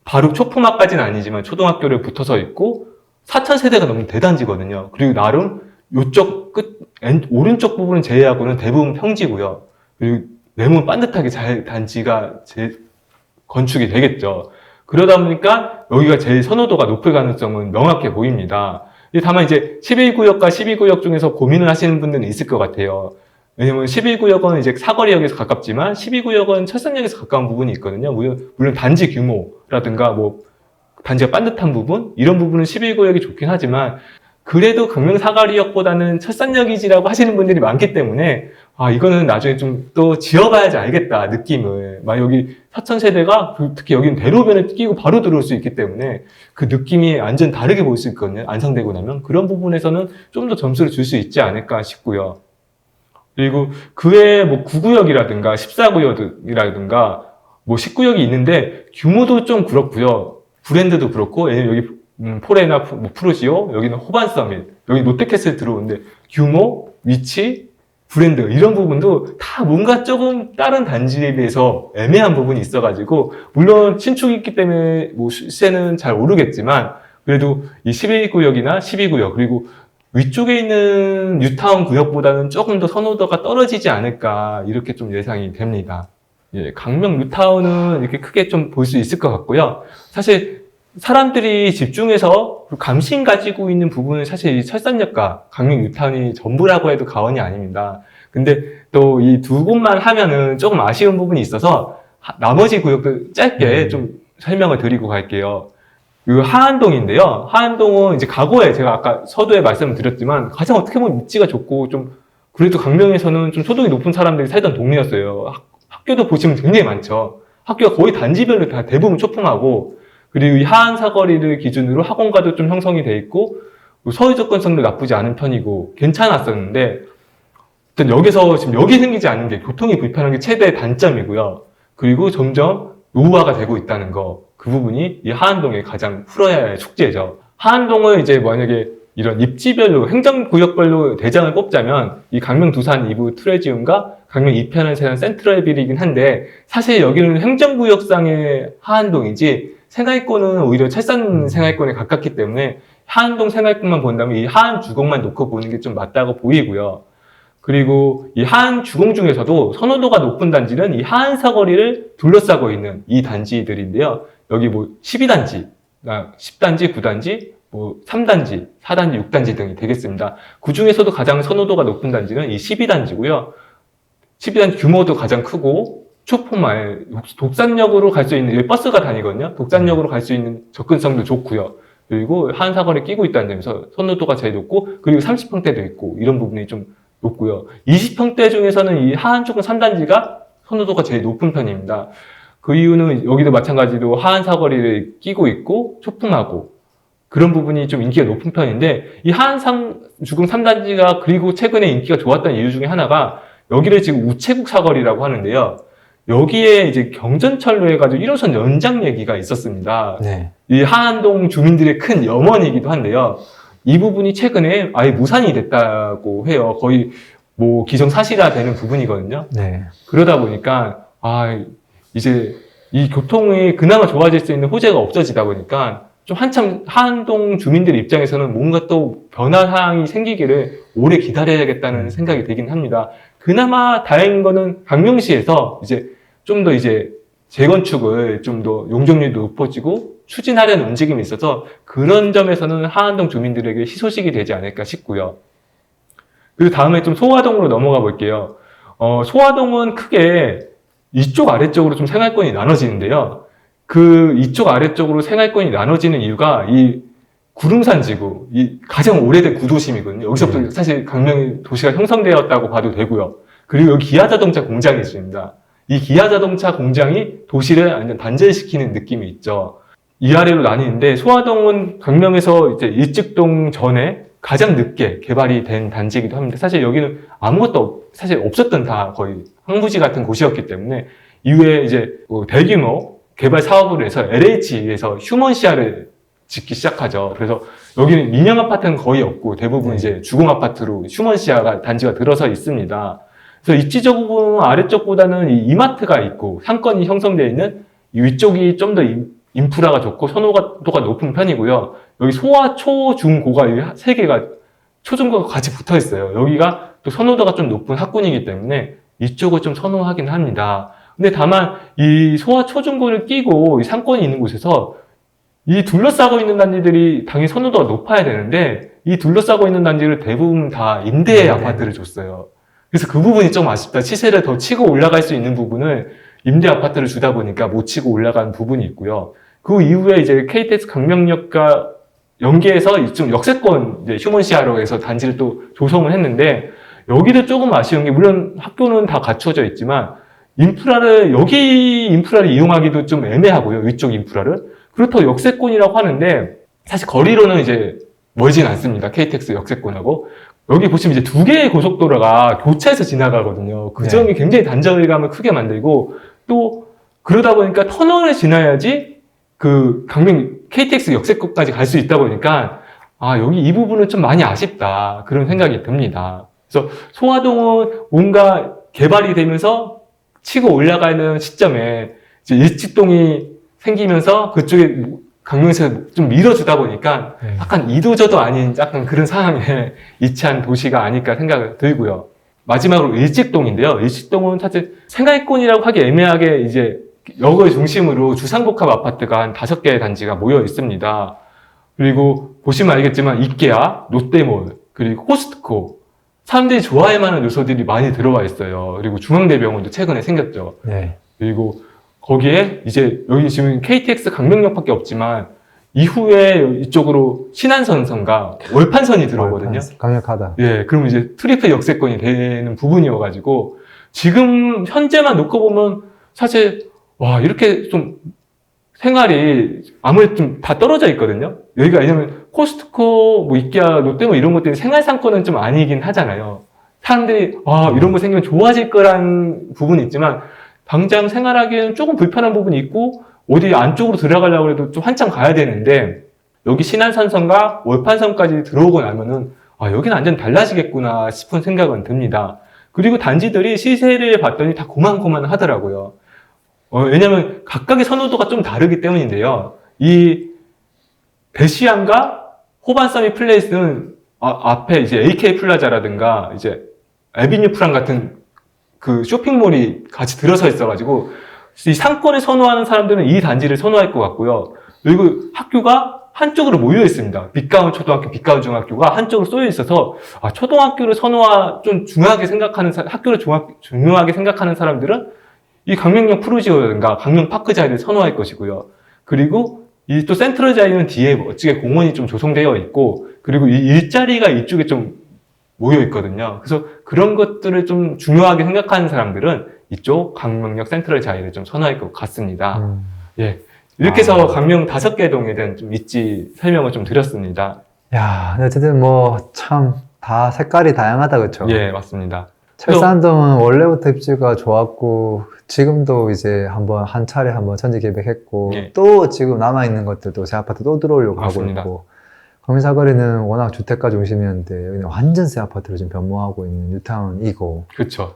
B: 바로 초품학까지는 아니지만 초등학교를 붙어서 있고 4,000세대가 넘는 대단지거든요. 그리고 나름 이쪽 오른쪽 부분은 제외하고는 대부분 평지고요. 그리고 내문 반듯하게 단지가 건축이 되겠죠. 그러다 보니까 여기가 제일 선호도가 높을 가능성은 명확해 보입니다. 다만 이제 11구역과 12구역 중에서 고민을 하시는 분들은 있을 것 같아요. 왜냐면 11구역은 이제 사거리역에서 가깝지만 12구역은 철산역에서 가까운 부분이 있거든요. 물론 단지 규모라든가 단지가 반듯한 부분, 이런 부분은 11구역이 좋긴 하지만 그래도 강명 사거리역보다는 철산역이지라고 하시는 분들이 많기 때문에 이거는 나중에 좀 또 지어봐야지 알겠다 느낌을. 여기 4,000세대가 특히 여기는 대로변을 끼고 바로 들어올 수 있기 때문에 그 느낌이 완전 다르게 보일 수 있거든요. 완성되고 나면 그런 부분에서는 좀 더 점수를 줄 수 있지 않을까 싶고요. 그리고 그 외에 9구역이라든가 14구역이라든가 19구역이 있는데 규모도 좀 그렇고요. 브랜드도 그렇고 여기 포레나 푸르지오, 여기는 호반 서밋, 여기 롯데캐슬 들어오는데 규모, 위치, 브랜드 이런 부분도 다 뭔가 조금 다른 단지에 비해서 애매한 부분이 있어가지고 물론 신축이 있기 때문에 시세는 잘 오르겠지만 그래도 이 11구역이나 12구역 그리고 위쪽에 있는 뉴타운 구역보다는 조금 더 선호도가 떨어지지 않을까 이렇게 좀 예상이 됩니다. 강명 뉴타운은 이렇게 크게 좀 볼 수 있을 것 같고요. 사실 사람들이 집중해서 감심 가지고 있는 부분은 사실 이 철산역과 강명 뉴타운이 전부라고 해도 과언이 아닙니다. 근데 또 이 두 곳만 하면은 조금 아쉬운 부분이 있어서 나머지 구역도 짧게 좀 설명을 드리고 갈게요. 하안동인데요. 하안동은 이제 과거에 제가 아까 서두에 말씀을 드렸지만 가장 어떻게 보면 입지가 좋고 좀 그래도 강명에서는 좀 소득이 높은 사람들이 살던 동네였어요. 학교도 보시면 굉장히 많죠. 학교가 거의 단지별로 다 대부분 초품하고 그리고 이 하안 사거리를 기준으로 학원가도 좀 형성이 돼 있고 서울 접근성도 나쁘지 않은 편이고 괜찮았었는데 일단 여기서 지금 여기 생기지 않은 게 교통이 불편한 게 최대의 단점이고요. 그리고 점점 노후화가 되고 있다는 거. 그 부분이 이 하안동의 가장 풀어야 할 숙제죠. 하안동을 이제 만약에 이런 입지별로 행정구역별로 대장을 뽑자면 이 강명 두산 이부 트레지움과 강명 이편한 세상 센트럴빌이긴 한데 사실 여기는 행정구역상의 하안동이지 생활권은 오히려 철산 생활권에 가깝기 때문에 하안동 생활권만 본다면 이 하안 주공만 놓고 보는 게 좀 맞다고 보이고요. 그리고 이 하안 주공 중에서도 선호도가 높은 단지는 이 하안 사거리를 둘러싸고 있는 이 단지들인데요. 여기 12단지, 10단지, 9단지, 뭐 3단지, 4단지, 6단지 등이 되겠습니다. 그 중에서도 가장 선호도가 높은 단지는 이 12단지고요. 12단지 규모도 가장 크고 초포말, 독산역으로 갈 수 있는, 여기 버스가 다니거든요. 독산역으로 갈 수 있는 접근성도 좋고요. 그리고 하한사거리에 끼고 있다는 점에서 선호도가 제일 높고, 그리고 30평대도 있고 이런 부분이 좀 높고요. 20평대 중에서는 이 하한초등 3단지가 선호도가 제일 높은 편입니다. 그 이유는 여기도 마찬가지로 하한사거리를 끼고 있고 초풍하고 그런 부분이 좀 인기가 높은 편인데, 이 하한주공 3단지가 그리고 최근에 인기가 좋았던 이유 중에 하나가 여기를 지금 우체국 사거리라고 하는데요. 여기에 이제 경전철로 해가지고 1호선 연장 얘기가 있었습니다.
A: 네.
B: 이 하안동 주민들의 큰 염원이기도 한데요. 이 부분이 최근에 아예 무산이 됐다고 해요. 거의 뭐 기정사실화 되는 부분이거든요.
A: 네.
B: 그러다 보니까 이제 이 교통이 그나마 좋아질 수 있는 호재가 없어지다 보니까 좀 한참 하안동 주민들 입장에서는 뭔가 또 변화 사항이 생기기를 오래 기다려야겠다는 생각이 들긴 합니다. 그나마 다행인 거는 강명시에서 이제 좀 더 이제 재건축을 좀 더 용적률도 높아지고 추진하려는 움직임이 있어서 그런 점에서는 하안동 주민들에게 희소식이 되지 않을까 싶고요. 그리고 다음에 좀 소화동으로 넘어가 볼게요. 소화동은 크게 이쪽 아래쪽으로 좀 생활권이 나눠지는데요. 그 이쪽 아래쪽으로 생활권이 나눠지는 이유가 이 구름산 지구, 이 가장 오래된 구도심이거든요. 여기서부터 사실 강명의 도시가 형성되었다고 봐도 되고요. 그리고 여기 기아자동차 공장이 있습니다. 이 기아자동차 공장이 도시를 완전 단절시키는 느낌이 있죠. 이 아래로 나뉘는데 소화동은 강명에서 이제 일직동 전에 가장 늦게 개발이 된 단지이기도 합니다. 사실 여기는 아무것도 사실 없었던 다 거의 황무지 같은 곳이었기 때문에 이후에 이제 대규모 개발 사업을 해서 LH에서 휴먼시아를 짓기 시작하죠. 그래서 여기는 민영 아파트는 거의 없고 대부분 이제 주공 아파트로 휴먼시아가 단지가 들어서 있습니다. 그래서 입지적으로 아래쪽보다는 이 이마트가 있고 상권이 형성되어 있는 이 위쪽이 좀 더 인프라가 좋고 선호도가 높은 편이고요. 여기 소와 초, 중, 고가 이 세 개가 초중고가 같이 붙어 있어요. 여기가 또 선호도가 좀 높은 학군이기 때문에 이쪽을 좀 선호하긴 합니다. 근데 다만 이 소와 초중고를 끼고 이 상권이 있는 곳에서 이 둘러싸고 있는 단지들이 당연히 선호도가 높아야 되는데 이 둘러싸고 있는 단지를 대부분 다 임대 아파트를 줬어요. 그래서 그 부분이 좀 아쉽다. 시세를 더 치고 올라갈 수 있는 부분을 임대 아파트를 주다 보니까 못 치고 올라간 부분이 있고요. 그 이후에 이제 KTX 강명역과 연계해서 이쪽 역세권 이제 휴먼시아로 해서 단지를 또 조성을 했는데 여기도 조금 아쉬운 게 물론 학교는 다 갖춰져 있지만 여기 인프라를 이용하기도 좀 애매하고요. 위쪽 인프라를. 그렇다고 역세권이라고 하는데 사실 거리로는 이제 멀진 않습니다. KTX 역세권하고. 여기 보시면 이제 두 개의 고속도로가 교차해서 지나가거든요. 그 점이 굉장히 단절감을 크게 만들고 또 그러다 보니까 터널을 지나야지 그 강명 KTX 역세권까지 갈 수 있다 보니까 여기 이 부분은 좀 많이 아쉽다. 그런 생각이 듭니다. 그래서 소화동은 뭔가 개발이 되면서 치고 올라가는 시점에 이제 일직동이 생기면서 그쪽에 강명에서 좀 밀어주다 보니까 약간 이도저도 아닌 약간 그런 상황에 이치한 도시가 아닐까 생각이 들고요. 마지막으로 일직동인데요. 일직동은 사실 생활권이라고 하기 애매하게 이제 역을 중심으로 주상복합 아파트가 한 5개의 단지가 모여 있습니다. 그리고 보시면 알겠지만 이케아, 롯데몰, 그리고 코스트코 사람들이 좋아할 만한 요소들이 많이 들어와 있어요. 그리고 중앙대병원도 최근에 생겼죠.
A: 네.
B: 그리고 거기에 이제 여기 지금 KTX 강명역밖에 없지만 이후에 이쪽으로 신안선선과 월판선이 들어오거든요.
A: 강력하다.
B: 예, 그러면 이제 트리플 역세권이 되는 부분이어가지고 지금 현재만 놓고 보면 사실 이렇게 좀 생활이 아무래도 좀 다 떨어져 있거든요. 여기가 왜냐면 코스트코, 뭐 이케아, 롯데 뭐 이런 것들이 생활 상권은 좀 아니긴 하잖아요. 사람들이 이런 거 생기면 좋아질 거란 부분이 있지만 당장 생활하기에는 조금 불편한 부분이 있고 어디 안쪽으로 들어가려고 해도 좀 한참 가야 되는데 여기 신안산선과 월판선까지 들어오고 나면은 여기는 완전 달라지겠구나 싶은 생각은 듭니다. 그리고 단지들이 시세를 봤더니 다 고만고만 하더라고요. 왜냐면 각각의 선호도가 좀 다르기 때문인데요. 이 대시안과 호반서미 플레이스는 앞에 이제 AK 플라자라든가 이제 에비뉴 프랑 같은 그 쇼핑몰이 같이 들어서 있어가지고 이 상권을 선호하는 사람들은 이 단지를 선호할 것 같고요. 그리고 학교가 한쪽으로 모여 있습니다. 빛가운 초등학교, 빛가운 중학교가 한쪽으로 쏘여 있어서 초등학교를 좀 중요하게 생각하는 학교를 중요하게 생각하는 사람들은 이 강명역 푸르지오라든가 강명 파크 자리를 선호할 것이고요. 그리고 이 또 센트럴 자리는 뒤에 멋지게 공원이 좀 조성되어 있고, 그리고 이 일자리가 이쪽에 좀 모여 있거든요. 그래서 그런 것들을 좀 중요하게 생각하는 사람들은 이쪽 강명역 센트럴 자리를 좀 선호할 것 같습니다. 예. 이렇게 해서 강명 5개 동에 대한 좀 입지 설명을 좀 드렸습니다.
A: 야, 어쨌든 뭐 참 다 색깔이 다양하다, 그쵸?
B: 예, 맞습니다.
A: 철산동은 원래부터 입지가 좋았고, 지금도 이제 한 차례 한번 천지 개백했고,
B: 예.
A: 또 지금 남아있는 것들도 새 아파트 또 들어오려고
B: 맞습니다.
A: 하고 있고, 거미사거리는 워낙 주택가 중심이었는데, 여기는 완전 새 아파트로 지금 변모하고 있는 뉴타운이고,
B: 그렇죠.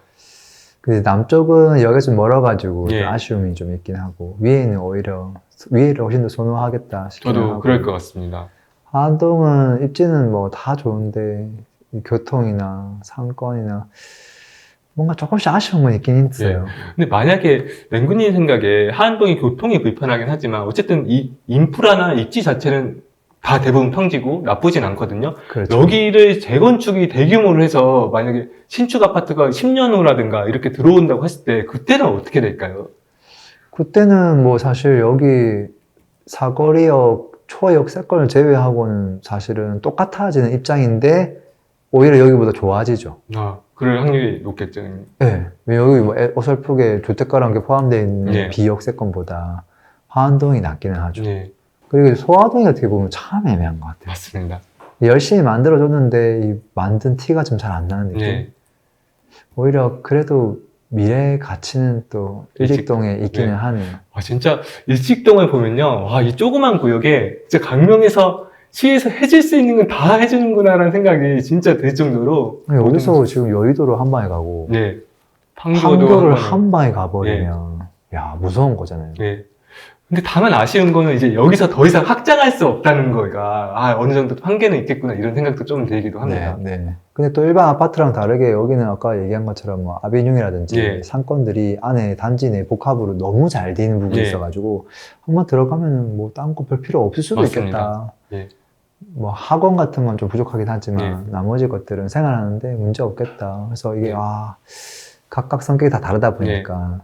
A: 그 남쪽은 여기가 좀 멀어가지고
B: 예.
A: 좀 아쉬움이 좀 있긴 하고, 위에는 오히려, 위에를 훨씬 더 선호하겠다 싶긴
B: 저도
A: 하고.
B: 그럴 것 같습니다.
A: 하안동은 입지는 뭐 다 좋은데, 이 교통이나 상권이나, 뭔가 조금씩 아쉬운 건 있긴 있어요.
B: 근데 만약에 랭구님 생각에 하안동이 교통이 불편하긴 하지만 어쨌든 이 인프라나 입지 자체는 다 대부분 평지고 나쁘진 않거든요.
A: 그렇죠.
B: 여기를 재건축이 대규모로 해서 만약에 신축 아파트가 10년 후라든가 이렇게 들어온다고 했을 때 그때는 어떻게 될까요?
A: 그때는 뭐 사실 여기 사거리역, 초역세권을 제외하고는 사실은 똑같아지는 입장인데 오히려 여기보다 좋아지죠.
B: 그럴 확률이 높겠죠.
A: 네. 왜 여기 뭐 어설프게 주택가라는 게 포함되어 있는
B: 네.
A: 비역세권보다 하안동이 낫기는 하죠.
B: 네,
A: 그리고 소화동이 어떻게 보면 참 애매한 것 같아요.
B: 맞습니다.
A: 열심히 만들어줬는데 이 만든 티가 좀 잘 안 나는 느낌.
B: 네,
A: 오히려 그래도 미래의 가치는 또 일직동에 있기는
B: 네.
A: 하네요.
B: 진짜 일직동을 보면요. 이 조그만 구역에 진짜 강명에서 시에서 해줄 수 있는 건 다 해주는구나라는 생각이 진짜 들 정도로.
A: 여기서 지금 여의도로 한 방에 가고
B: 네.
A: 판교를 한 방에 가버리면 야 무서운 거잖아요.
B: 네. 근데 다만 아쉬운 거는 이제 여기서 더 이상 확장할 수 없다는 거가 어느 정도 한계는 있겠구나 이런 생각도 좀 들기도 합니다.
A: 네. 근데 또 일반 아파트랑 다르게 여기는 아까 얘기한 것처럼 뭐 아비뇽이라든지
B: 네.
A: 상권들이 안에 단지 내 복합으로 너무 잘 돼 있는 부분이
B: 네.
A: 있어가지고 한번 들어가면은 뭐 딴 거 별 필요 없을 수도
B: 맞습니다.
A: 있겠다.
B: 네.
A: 뭐 학원 같은 건 좀 부족하긴 하지만
B: 네.
A: 나머지 것들은 생활하는데 문제 없겠다. 그래서 이게 각각 성격이 다 다르다 보니까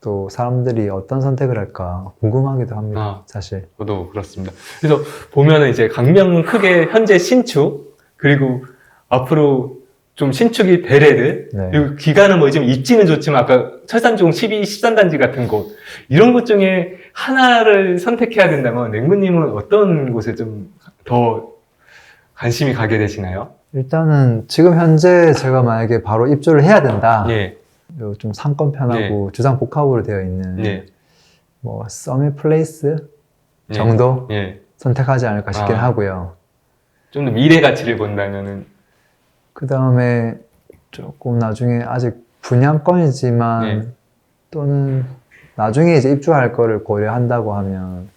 A: 또 사람들이 어떤 선택을 할까 궁금하기도 합니다. 사실.
B: 저도 그렇습니다. 그래서 보면은 이제 강명은 크게 현재 신축 그리고 앞으로 좀 신축이 될 애들
A: 네.
B: 그리고 기간은 뭐 지금 입지는 좋지만 아까 철산중 12, 13단지 같은 곳 이런 곳 중에 하나를 선택해야 된다면 랭구님은 어떤 곳에 좀 더 관심이 가게 되시나요?
A: 일단은 지금 현재 제가 만약에 바로 입주를 해야 된다.
B: 예.
A: 요 좀 상권 편하고 주상 복합으로 되어 있는
B: 네.
A: 뭐 서밋 플레이스
B: 예.
A: 정도
B: 예.
A: 선택하지 않을까 싶긴 하고요.
B: 좀 더 미래 가치를 본다면은
A: 그 다음에 조금 나중에 아직 분양권이지만
B: 네.
A: 또는 나중에 이제 입주할 거를 고려한다고 하면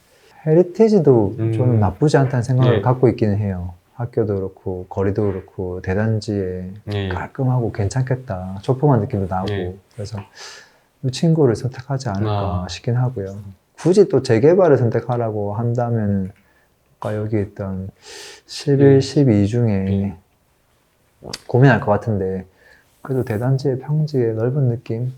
A: 헤리티지도 저는 나쁘지 않다는 생각을
B: 예.
A: 갖고 있기는 해요. 학교도 그렇고 거리도 그렇고 대단지에
B: 예.
A: 깔끔하고 괜찮겠다. 초포만 느낌도 나고
B: 예.
A: 그래서 이 친구를 선택하지 않을까 싶긴 하고요. 굳이 또 재개발을 선택하라고 한다면 아까 여기 있던 11, 12 중에 고민할 것 같은데 그래도 대단지의 평지의 넓은 느낌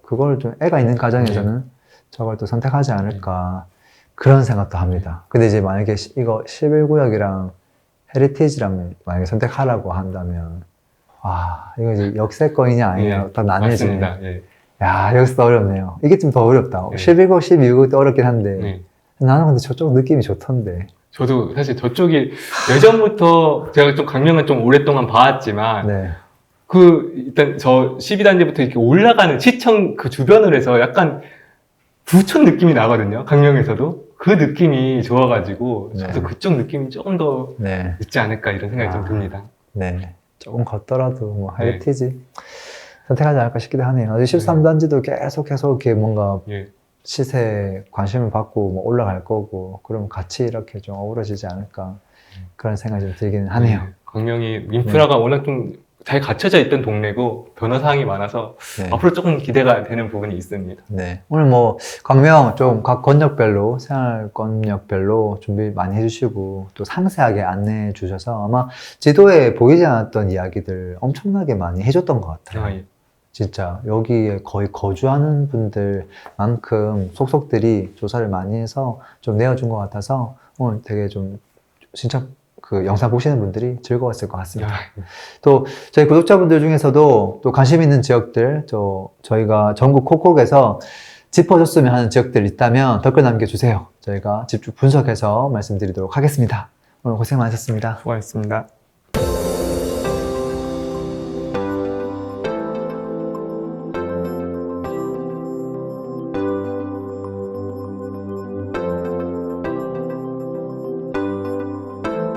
A: 그걸 좀 애가 있는 가정에서는 저걸 또 선택하지 않을까 그런 생각도 합니다. 근데 이제 만약에 이거 11구역이랑 헤리티지랑 만약에 선택하라고 한다면 이거 이제 역세권이냐 아니냐 딱 나뉘어지네.
B: 맞습니다. 예.
A: 야 여기서 또 어렵네요. 이게 좀 더 어렵다. 11구역, 12구역도 어렵긴 한데 나는 근데 저쪽 느낌이 좋던데.
B: 저도 사실 저쪽이 예전부터 제가 좀 강명은 좀 오랫동안 봐왔지만 일단 저 12단지부터 이렇게 올라가는 시청 그 주변을 해서 약간 부촌 느낌이 나거든요. 강명에서도. 그 느낌이 좋아가지고 저도 그쪽 느낌이 조금 더 있지 않을까 이런 생각이 좀 듭니다.
A: 네. 조금 걷더라도 뭐 헤리티지 선택하지 않을까 싶기도 하네요. 13단지도 계속 이렇게 뭔가 시세에 관심을 받고 뭐 올라갈 거고 그럼 같이 이렇게 좀 어우러지지 않을까 그런 생각이 좀 들기는 하네요.
B: 강명이 인프라가 워낙 좀 잘 갖춰져 있던 동네고 변화 사항이 많아서
A: 네.
B: 앞으로 조금 기대가 되는 부분이 있습니다.
A: 네. 오늘 뭐 광명 좀 각 권역별로 생활권역별로 준비 많이 해주시고 또 상세하게 안내해 주셔서 아마 지도에 보이지 않았던 이야기들 엄청나게 많이 해줬던 것 같아요.
B: 아, 예.
A: 진짜 여기에 거의 거주하는 분들만큼 속속들이 조사를 많이 해서 좀 내어준 것 같아서 오늘 되게 좀 진짜 그 영상 보시는 분들이 즐거웠을 것 같습니다.
B: 야,
A: 또 저희 구독자분들 중에서도 또 관심 있는 지역들 저희가 전국 곳곳에서 짚어줬으면 하는 지역들 있다면 댓글 남겨주세요. 저희가 집중 분석해서 말씀드리도록 하겠습니다. 오늘 고생 많으셨습니다.
B: 수고하셨습니다.